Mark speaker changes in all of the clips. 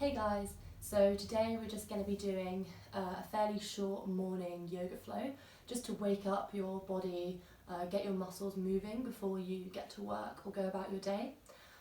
Speaker 1: Hey guys, so today we're just going to be doing a fairly short morning yoga flow just to wake up your body, get your muscles moving before you get to work or go about your day.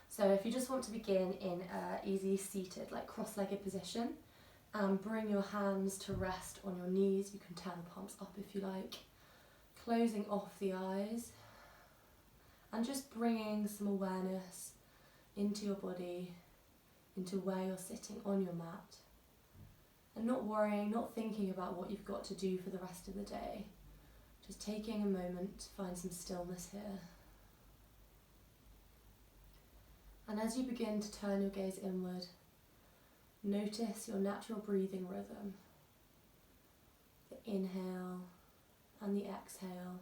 Speaker 1: So if you just want to begin in an easy seated, like cross-legged position, and bring your hands to rest on your knees. You can turn the palms up if you like, closing off the eyes and just bringing some awareness into your body, into where you're sitting on your mat, and not worrying, not thinking about what you've got to do for the rest of the day. Just taking a moment to find some stillness here. And as you begin to turn your gaze inward, notice your natural breathing rhythm, the inhale and the exhale.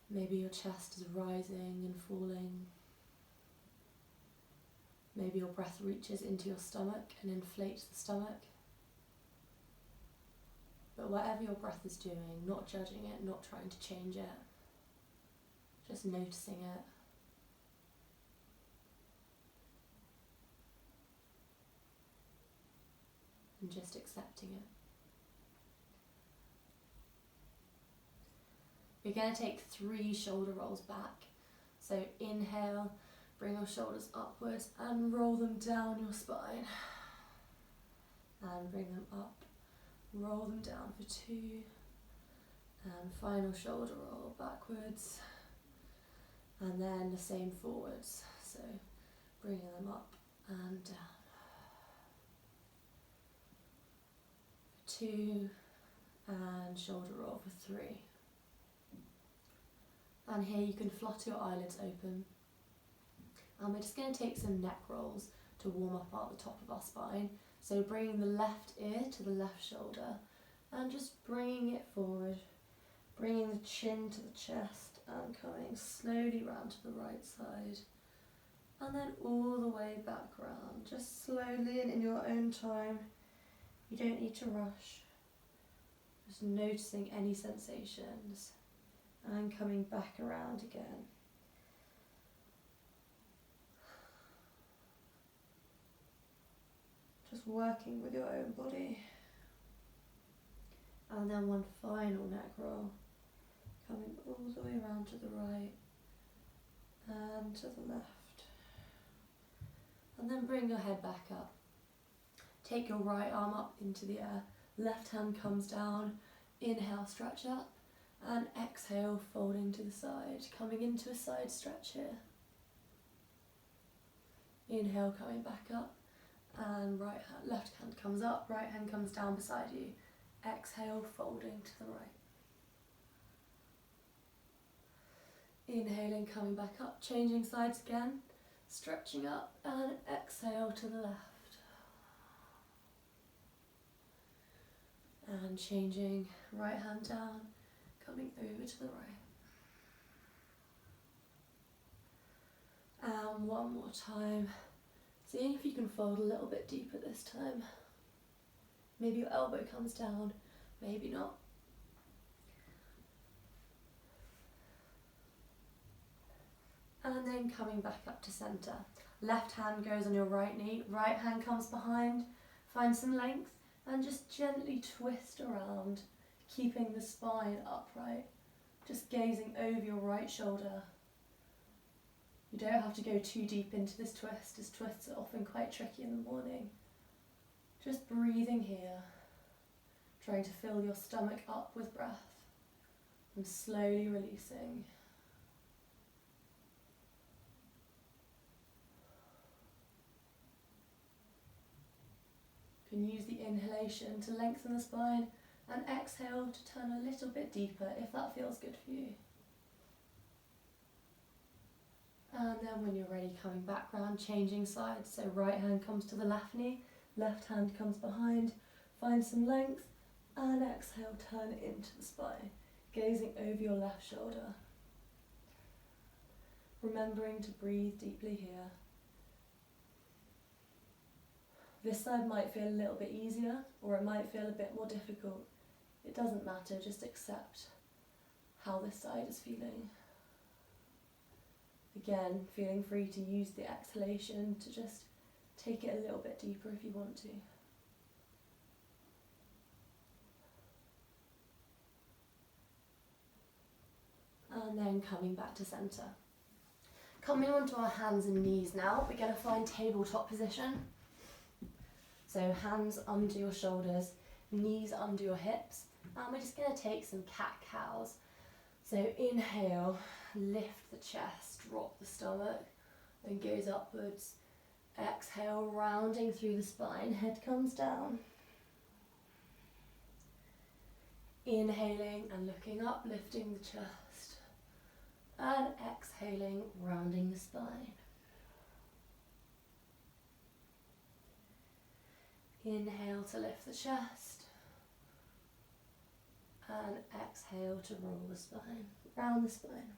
Speaker 1: Maybe your chest is rising and falling. Maybe your breath reaches into your stomach and inflates the stomach. But whatever your breath is doing, not judging it, not trying to change it, just noticing it. And just accepting it. We're going to take 3 shoulder rolls back. So inhale, bring your shoulders upwards and roll them down your spine. And bring them up, roll them down for 2. And final shoulder roll backwards. And then the same forwards. So bringing them up and down. 2 and shoulder roll for 3. And here you can flutter your eyelids open. And we're just going to take some neck rolls to warm up at the top of our spine. So bringing the left ear to the left shoulder and just bringing it forward, bringing the chin to the chest and coming slowly round to the right side. And then all the way back round, just slowly and in your own time. You don't need to rush. Just noticing any sensations and coming back around again. Just working with your own body. And then one final neck roll, coming all the way around to the right and to the left. And then bring your head back up. Take your right arm up into the air, left hand comes down, inhale, stretch up, and exhale, folding to the side, coming into a side stretch here. Inhale, coming back up, and left hand comes up, right hand comes down beside you. Exhale, folding to the right. Inhaling, coming back up, changing sides again, stretching up, and exhale to the left. And changing, right hand down, coming over to the right. And one more time, seeing if you can fold a little bit deeper this time. Maybe your elbow comes down, maybe not. And then coming back up to centre. Left hand goes on your right knee, right hand comes behind, find some length and just gently twist around, keeping the spine upright, just gazing over your right shoulder. You don't have to go too deep into this twist, as twists are often quite tricky in the morning. Just breathing here, trying to fill your stomach up with breath and slowly releasing. You can use the inhalation to lengthen the spine and exhale to turn a little bit deeper if that feels good for you. And then when you're ready, coming back round, changing sides. So right hand comes to the left knee, left hand comes behind, find some length and exhale, turn it into the spine, gazing over your left shoulder. Remembering to breathe deeply here. This side might feel a little bit easier or it might feel a bit more difficult. It doesn't matter, just accept how this side is feeling. Again, feeling free to use the exhalation to just Take it a little bit deeper if you want to. And then coming back to centre. Coming onto our hands and knees now, we're going to find tabletop position. So hands under your shoulders, knees under your hips, and we're just going to take some cat-cows. So inhale, lift the chest, drop the stomach, then goes upwards. Exhale, rounding through the spine, head comes down. Inhaling and looking up, lifting the chest. And exhaling, rounding the spine. Inhale to lift the chest. And exhale to roll the spine, round the spine.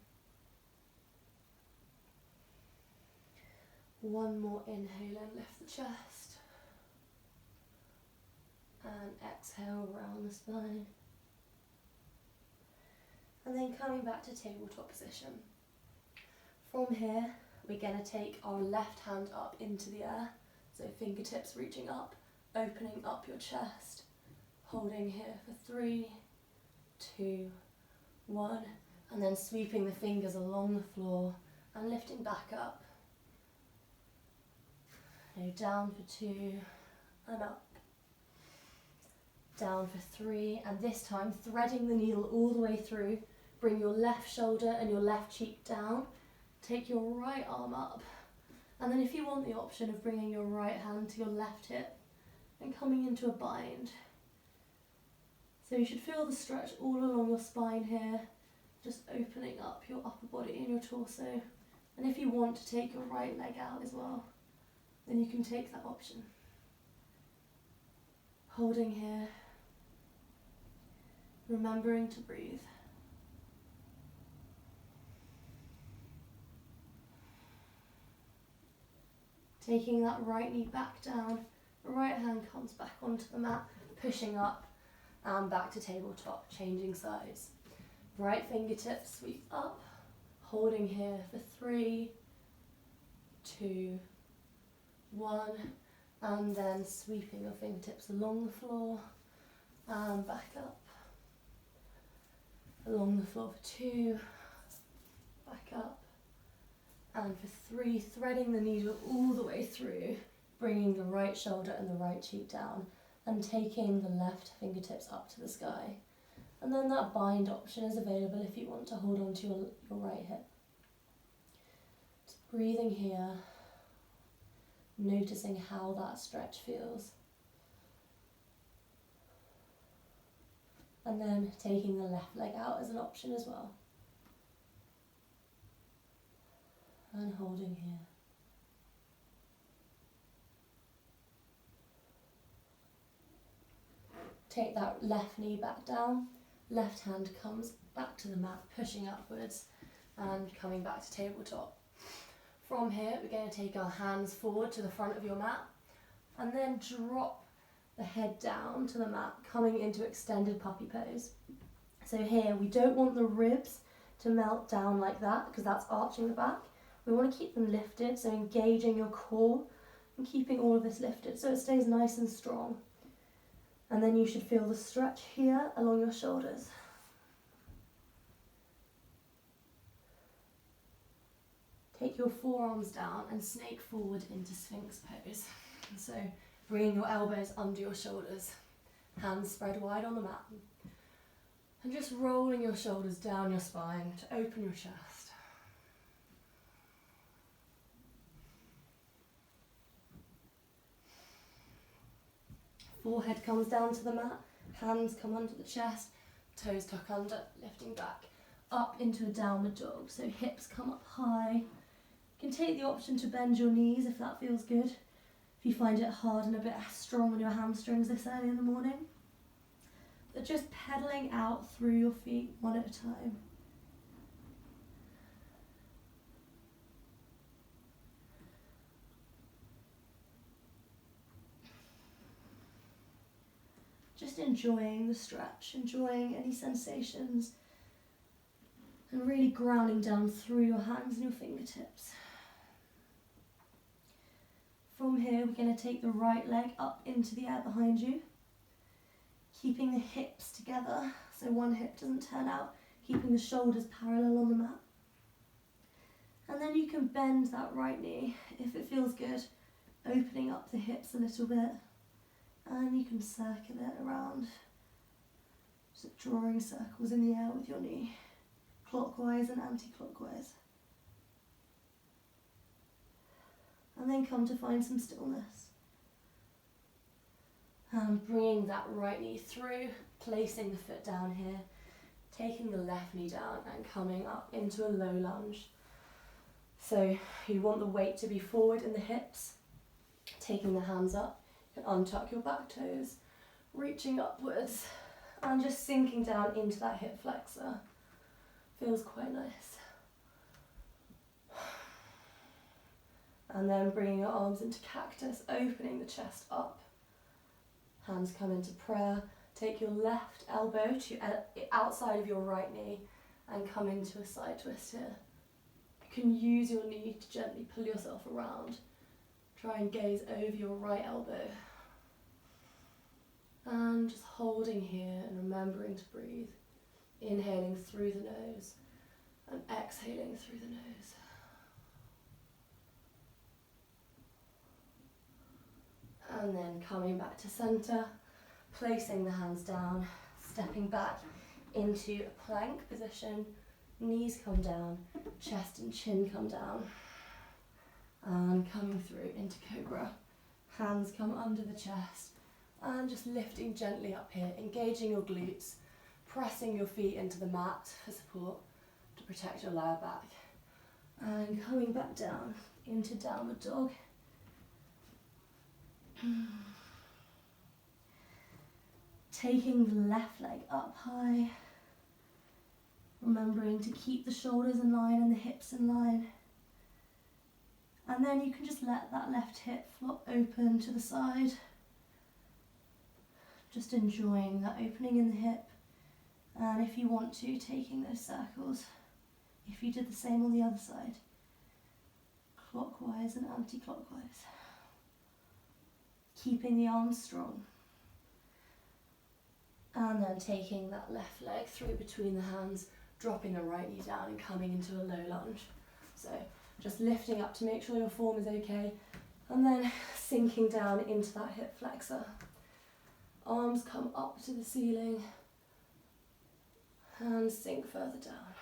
Speaker 1: One more inhale and lift the chest. And exhale, round the spine. And then coming back to tabletop position. From here, we're going to take our left hand up into the air. So fingertips reaching up, opening up your chest. Holding here for 3, 2, 1. And then sweeping the fingers along the floor and lifting back up. Down for 2 and up. Down for 3, and this time threading the needle all the way through. Bring your left shoulder and your left cheek down. Take your right arm up. And then if you want the option of bringing your right hand to your left hip and coming into a bind. So you should feel the stretch all along your spine here, just opening up your upper body and your torso. And if you want to take your right leg out as well, then you can take that option. Holding here, remembering to breathe. Taking that right knee back down, the right hand comes back onto the mat, pushing up and back to tabletop, changing sides. Right fingertips sweep up, holding here for 3, 2, 1, and then sweeping your fingertips along the floor and back up. Along the floor for 2, back up, and for 3, threading the needle all the way through, bringing the right shoulder and the right cheek down, and taking the left fingertips up to the sky. And then that bind option is available if you want to hold on to your right hip. Just breathing here, noticing how that stretch feels. And then taking the left leg out as an option as well. And holding here. Take that left knee back down, left hand comes back to the mat, pushing upwards and coming back to tabletop. From here, we're going to take our hands forward to the front of your mat and then drop the head down to the mat, coming into extended puppy pose. So here, we don't want the ribs to melt down like that because that's arching the back. We want to keep them lifted, so engaging your core and keeping all of this lifted so it stays nice and strong. And then you should feel the stretch here along your shoulders. Take your forearms down and snake forward into sphinx pose. So bringing your elbows under your shoulders, hands spread wide on the mat. And just rolling your shoulders down your spine to open your chest. Forehead comes down to the mat, hands come under the chest, toes tuck under, lifting back, up into a downward dog. So hips come up high. You can take the option to bend your knees if that feels good. If you find it hard and a bit strong on your hamstrings this early in the morning. But just pedaling out through your feet one at a time. Just enjoying the stretch, enjoying any sensations, and really grounding down through your hands and your fingertips. From From here, we're going to take the right leg up into the air behind you, keeping the hips together so one hip doesn't turn out, keeping the shoulders parallel on the mat. And then you can bend that right knee if it feels good, opening up the hips a little bit, and you can circle it around, just drawing circles in the air with your knee, clockwise and anti-clockwise. And then come to find some stillness. And bringing that right knee through, placing the foot down here, taking the left knee down and coming up into a low lunge. So you want the weight to be forward in the hips, taking the hands up, you can untuck your back toes, reaching upwards and just sinking down into that hip flexor. Feels quite nice. And then bringing your arms into cactus, opening the chest up. Hands come into prayer. Take your left elbow to outside of your right knee and come into a side twist here. You can use your knee to gently pull yourself around. Try and gaze over your right elbow. And just holding here and remembering to breathe. Inhaling through the nose and exhaling through the nose. And then coming back to center, placing the hands down, stepping back into a plank position, knees come down, chest and chin come down, and coming through into cobra. Hands come under the chest, and just lifting gently up here, engaging your glutes, pressing your feet into the mat for support to protect your lower back, and coming back down into downward dog. Taking the left leg up high, remembering to keep the shoulders in line and the hips in line. And then you can just let that left hip flop open to the side. Just enjoying that opening in the hip. And if you want to, taking those circles. If you did the same on the other side, clockwise and anti-clockwise. Keeping the arms strong. And then taking that left leg through between the hands, dropping the right knee down and coming into a low lunge. So just lifting up to make sure your form is okay, and then sinking down into that hip flexor. Arms come up to the ceiling, hands sink further down.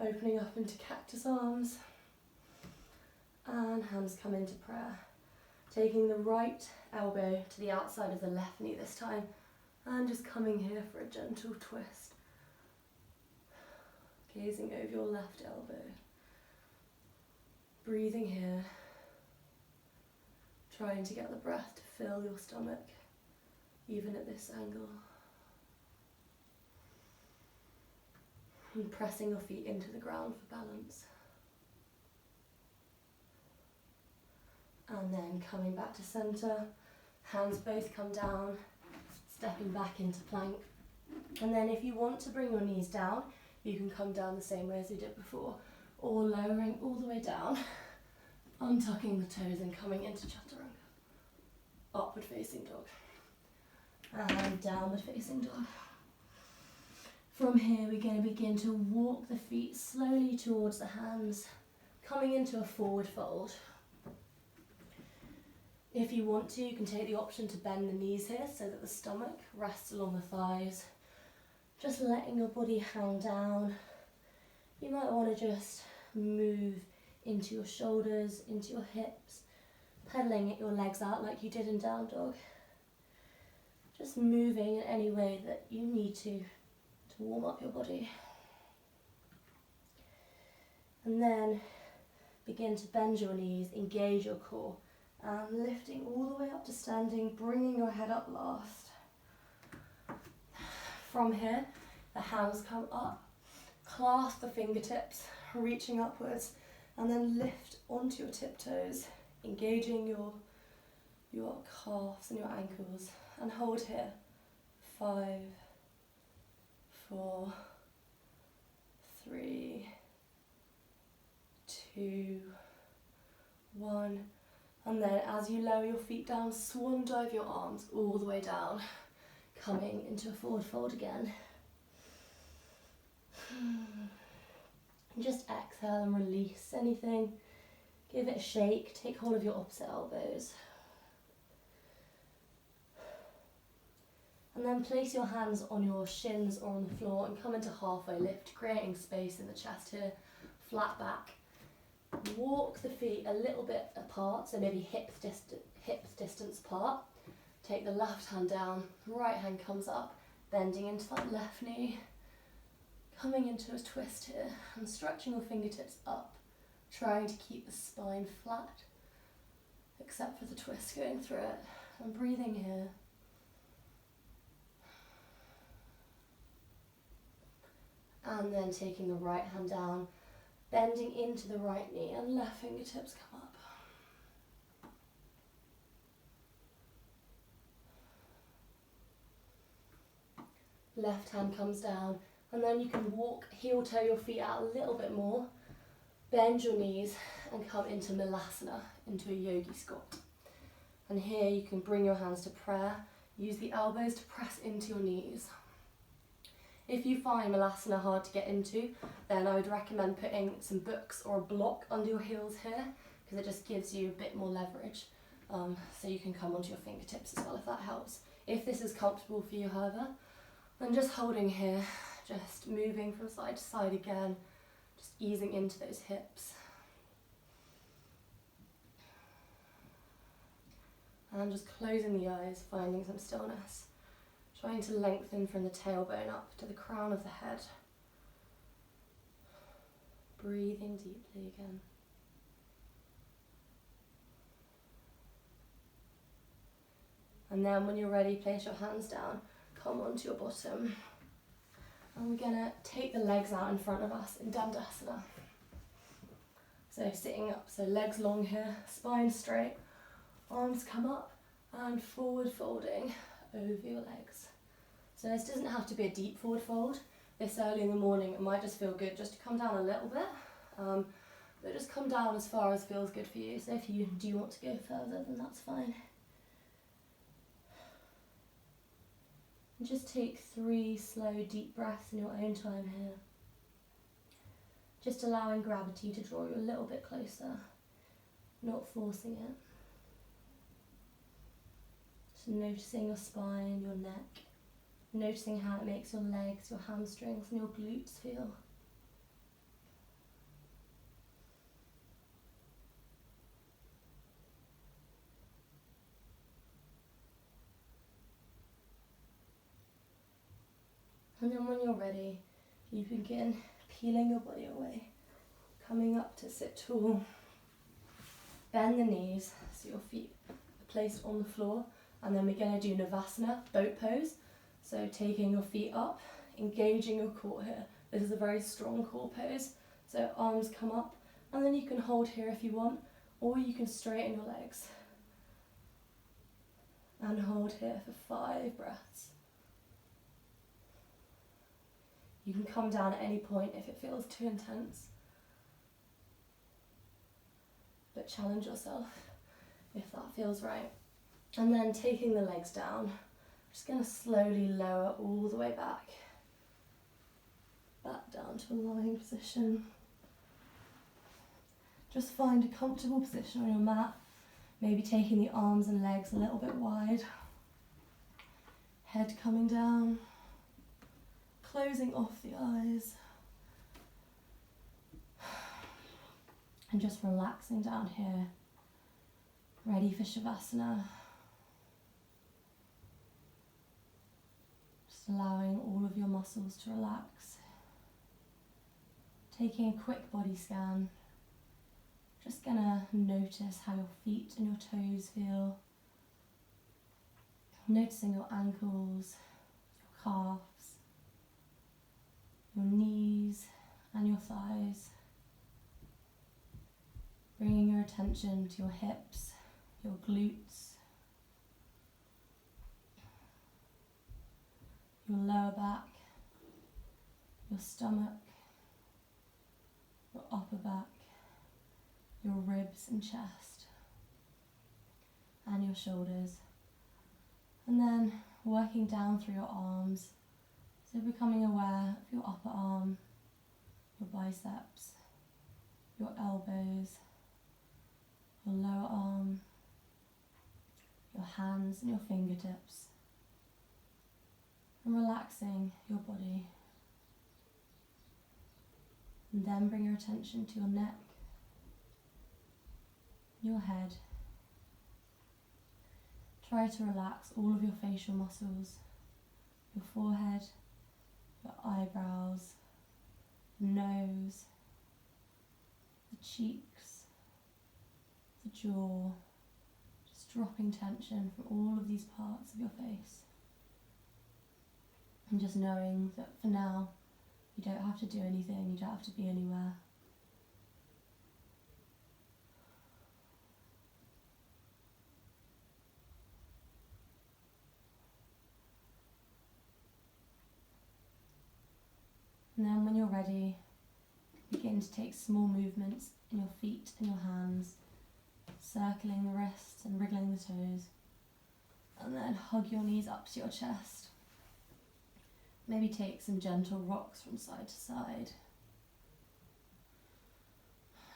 Speaker 1: Opening up into cactus arms, and hands come into prayer. Taking the right elbow to the outside of the left knee this time, and just coming here for a gentle twist. Gazing over your left elbow. Breathing here. Trying to get the breath to fill your stomach, even at this angle. And pressing your feet into the ground for balance. And then coming back to center, hands both come down, stepping back into plank. And then if you want to bring your knees down, you can come down the same way as you did before, or lowering all the way down, untucking the toes and coming into chaturanga. Upward facing dog. And downward facing dog. From here we're going to begin to walk the feet slowly towards the hands, coming into a forward fold. If you want to, you can take the option to bend the knees here so that the stomach rests along the thighs. Just letting your body hang down. You might want to just move into your shoulders, into your hips, pedaling your legs out like you did in down dog. Just moving in any way that you need to warm up your body. And then begin to bend your knees, engage your core. And lifting all the way up to standing, bringing your head up last. From here, the hands come up, clasp the fingertips, reaching upwards, and then lift onto your tiptoes, engaging your calves and your ankles, and hold here. 5, 4, 3, 2, 1. And then as you lower your feet down, swan dive your arms all the way down, coming into a forward fold again. And just exhale and release anything. Give it a shake, take hold of your opposite elbows. And then place your hands on your shins or on the floor and come into halfway lift, creating space in the chest here, flat back. Walk the feet a little bit apart, so maybe hips distance apart. Take the left hand down, right hand comes up, bending into that left knee. Coming into a twist here and stretching your fingertips up, trying to keep the spine flat, except for the twist going through it. And breathing here. And then taking the right hand down, bending into the right knee and left fingertips come up. Left hand comes down, and then you can walk, heel toe your feet out a little bit more, bend your knees and come into Malasana, into a yogi squat. And here you can bring your hands to prayer, use the elbows to press into your knees. If you find Malasana hard to get into, then I would recommend putting some books or a block under your heels here, because it just gives you a bit more leverage, so you can come onto your fingertips as well if that helps. If this is comfortable for you, however, then just holding here, just moving from side to side again, just easing into those hips. And just closing the eyes, finding some stillness. Trying to lengthen from the tailbone up to the crown of the head. Breathing deeply again. And then when you're ready, place your hands down, come onto your bottom. And we're gonna take the legs out in front of us in Dandasana. So sitting up, so legs long here, spine straight, arms come up and forward folding over your legs. So this doesn't have to be a deep forward fold. This early in the morning, it might just feel good just to come down a little bit, but just come down as far as feels good for you. So if you do want to go further, then that's fine. And just take 3 slow, deep breaths in your own time here. Just allowing gravity to draw you a little bit closer, not forcing it. Just noticing your spine, your neck. Noticing how it makes your legs, your hamstrings and your glutes feel. And then when you're ready, you begin peeling your body away, coming up to sit tall. Bend the knees so your feet are placed on the floor, and then we're going to do Navasana, boat pose. So taking your feet up, engaging your core here. This is a very strong core pose. So arms come up, and then you can hold here if you want, or you can straighten your legs. And hold here for 5 breaths. You can come down at any point if it feels too intense. But challenge yourself if that feels right. And then taking the legs down, just going to slowly lower all the way back down to a lying position. Just find a comfortable position on your mat, maybe taking the arms and legs a little bit wide. Head coming down, closing off the eyes. And just relaxing down here, ready for Shavasana. Allowing all of your muscles to relax. Taking a quick body scan. Just gonna notice how your feet and your toes feel. Noticing your ankles, your calves, your knees and your thighs. Bringing your attention to your hips, your glutes, your lower back, your stomach, your upper back, your ribs and chest. your shoulders. And then working down through your arms. So becoming aware of your upper arm, your biceps, your elbows, your lower arm, your hands and your fingertips. And relaxing your body. And then bring your attention to your neck, your head. Try to relax all of your facial muscles, your forehead, your eyebrows, the nose, the cheeks, the jaw, just dropping tension from all of these parts of your face. And just knowing that for now, you don't have to do anything, you don't have to be anywhere. And then when you're ready, begin to take small movements in your feet and your hands, circling the wrists and wriggling the toes. And then hug your knees up to your chest. Maybe take some gentle rocks from side to side.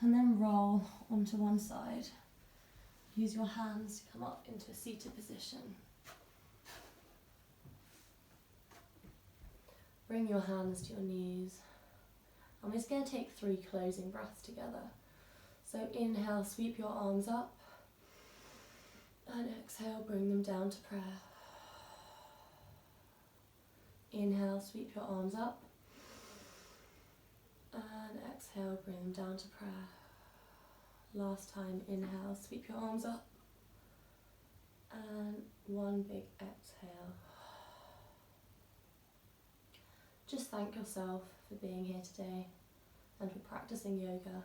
Speaker 1: And then roll onto one side. Use your hands to come up into a seated position. Bring your hands to your knees. I'm just going to take 3 closing breaths together. So inhale, sweep your arms up. And exhale, bring them down to prayer. Inhale, sweep your arms up. And exhale, bring them down to prayer. Last time, inhale, sweep your arms up. And one big exhale. Just thank yourself for being here today and for practicing yoga.